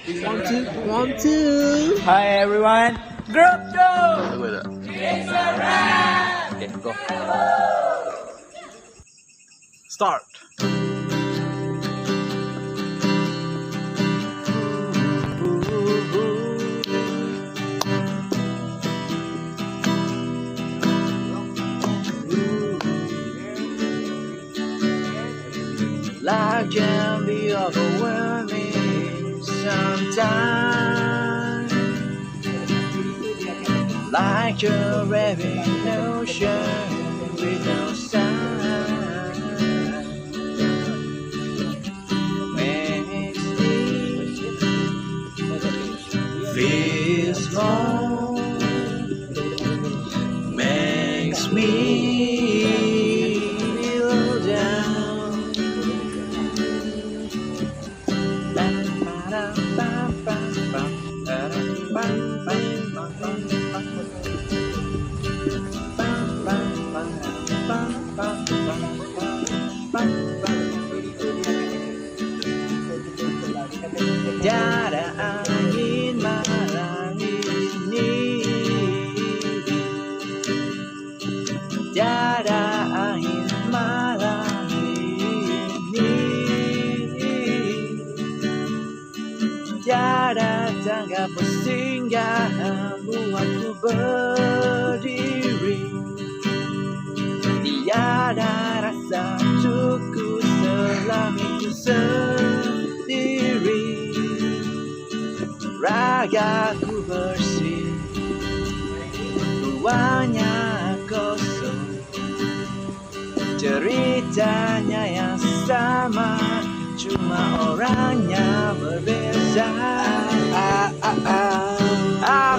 One, two, one, two. Hi everyone, group 2. Tunggu tak? Okay, go. Start. Life can be overwhelming sometimes, like a raving ocean with no sign. Makes me feel small, makes me feel down. Tiada angin malam ini, tiada angin malam ini, tiada tangga bersinggah membuatku berdiri, tiada rasa cukup selamiku sendiri. Ragaku bersih, ruangnya kosong, ceritanya yang sama, cuma orangnya berbeza.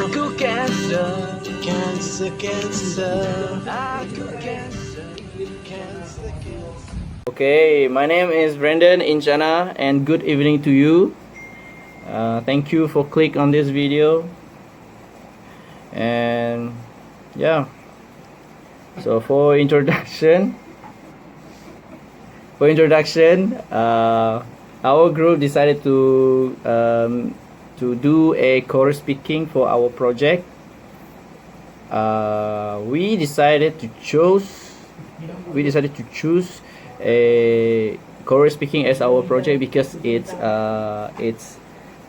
Aku cancer, cancer, cancer. Aku cancer, cancer, cancer. Okay, my name is Vrendon, Inchana, and good evening to you. Thank you for click on this video, and yeah, so for introduction, our group decided to do a chorus speaking for our project. We decided to choose a chorus speaking as our project because it's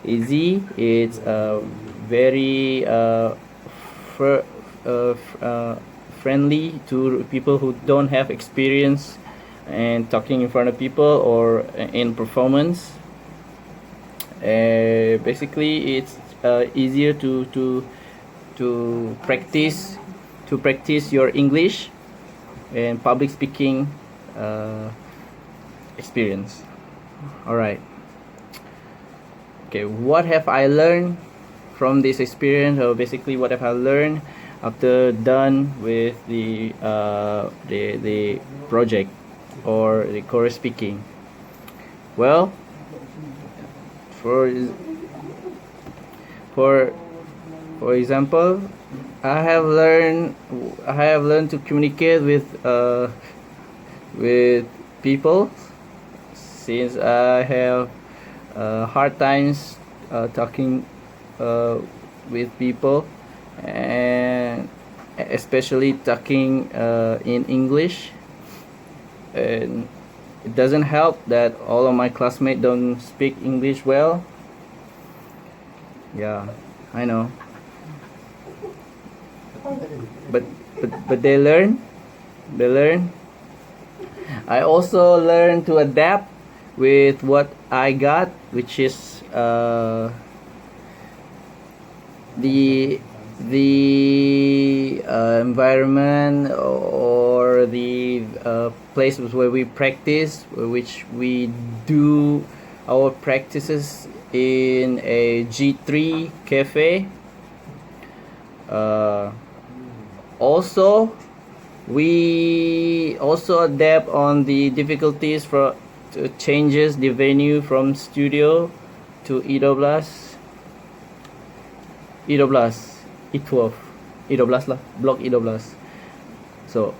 easy, it's very friendly to people who don't have experience and talking in front of people or in performance. Basically, it's easier to practice your English and public speaking experience. All right. Okay, what have I learned from this experience, or basically what have I learned after done with the project or the chorus speaking? Well, for example, I have learned to communicate with people, since I have hard times talking with people, and especially talking in English. And it doesn't help that all of my classmates don't speak English well. Yeah, I know, but they learn. I also learn to adapt with what I got, which is the environment or the places where we practice, which we do our practices in a G3 cafe. Also, we also adapt on the difficulties for changes the venue from studio to E12 lah, block E12. So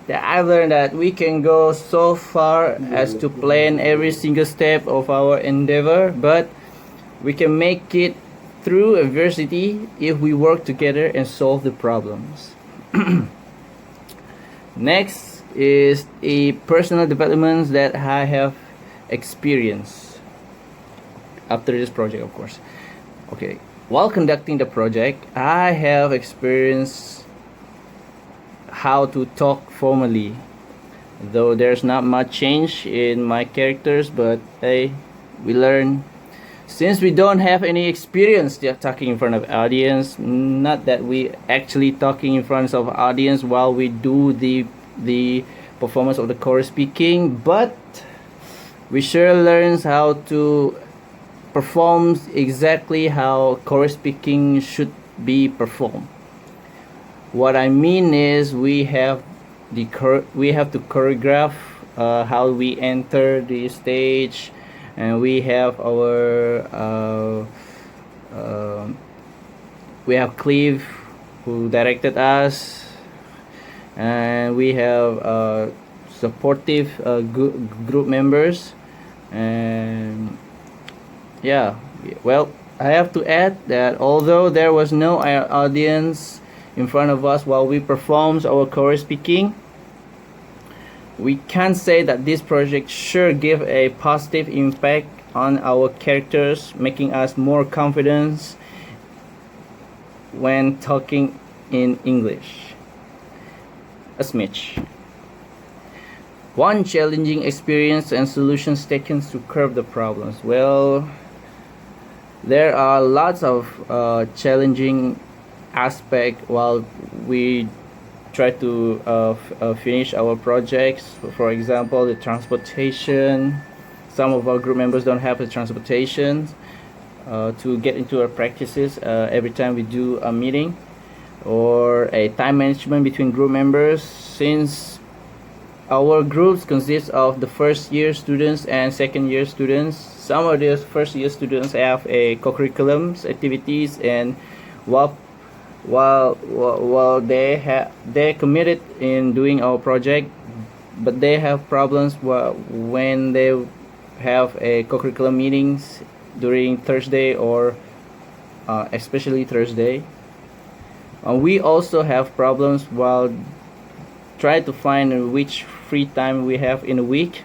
I learned that we can go so far as to plan every single step of our endeavor, but We can make it through adversity if we work together and solve the problems. Next is a personal developments that I have experienced after this project, of course. Okay, while conducting the project, I have experienced how to talk formally. Though there's not much change in my characters, but hey, we learn. Since we don't have any experience talking in front of audience, not that we actually talking in front of audience while we do the performance of the chorus speaking, but we sure learns how to perform exactly how chorus speaking should be performed. What I mean is we have to choreograph how we enter the stage, and we have our we have Cleve who directed us, and we have supportive group members. And yeah, well, I have to add that although there was no audience in front of us while we performed our chorus speaking, we can say that this project sure gave a positive impact on our characters, making us more confident when talking in English. A smidge. One challenging experience and solutions taken to curb the problems. Well, there are lots of challenging aspects while we try to finish our projects. For example, the transportation. Some of our group members don't have the transportation to get into our practices every time we do a meeting, or a time management between group members, since our groups consist of the first year students and second year students. Some of the first year students have a co-curriculums activities, and while they're committed in doing our project, but they have problems when they have a co-curriculum meetings during Thursday, or especially Thursday. We also have problems while trying to find which free time we have in a week,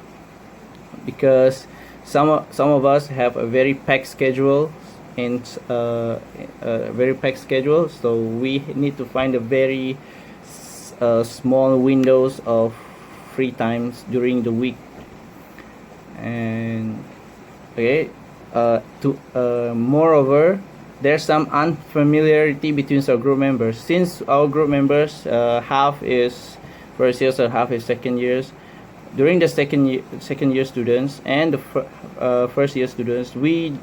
because some of us have a very packed schedule, and very packed schedule, so we need to find a very small windows of free times during the week. And okay, moreover, there's some unfamiliarity between our group members, since our group members half is first years and half is second years. During the second year students and the first year students, we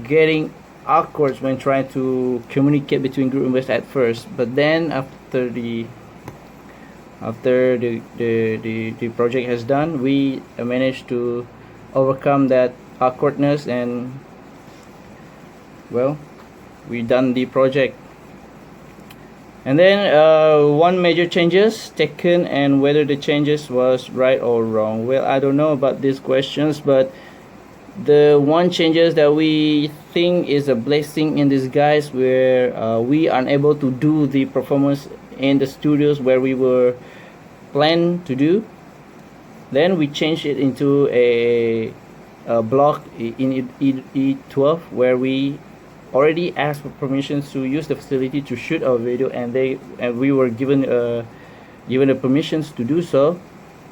getting awkward when trying to communicate between group members at first, but then after the project has done, we managed to overcome that awkwardness, and well, we done the project. And then one major changes taken, and whether the changes was right or wrong, well, I don't know about these questions, but the one changes that we think is a blessing in disguise, where we are unable to do the performance in the studios where we were planned to do. Then we changed it into a block in E12, where we already asked for permissions to use the facility to shoot our video, and we were given the permissions to do so.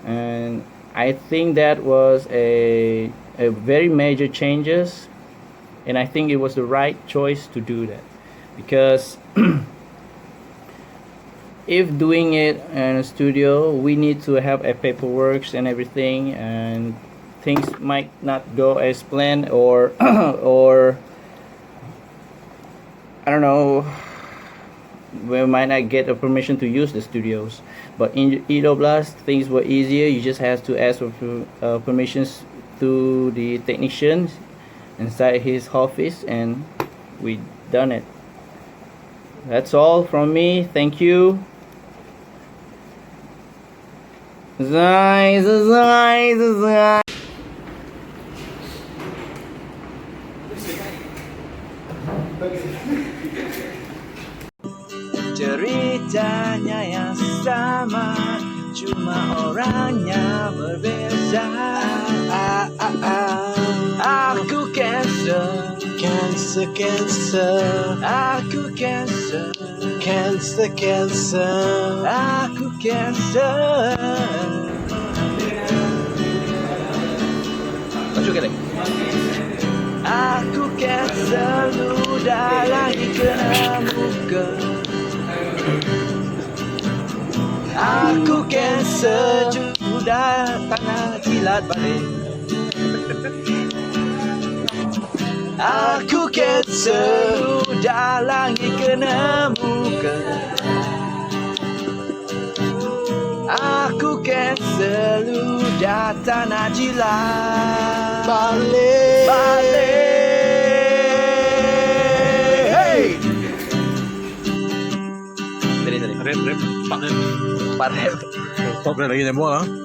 And I think that was a very major changes, and I think it was the right choice to do that, because if doing it in a studio, we need to have a paperwork and everything, and things might not go as planned, or or I don't know, we might not get a permission to use the studios. But in EDE, things were easier. You just have to ask for permissions to the technicians inside his office, and we done it. That's all from me. Thank you. Zai, zai, zai, zai. Ceritanya yang sama, cuma orangnya berbeza. Aku cancer, cancer, cancer. Aku cancer, cancer, cancer. Aku cancer. Masuk ke? Aku cancer, ludah lagi kena muka. Aku cancer, sudah tanah jilat balik. Aku cancer, sudah langit kena muka. Aku cancer, sudah tanah jilat balik. Hey! Tadi. Rep, rep. Pak. Parep. Top lagi tembok lah.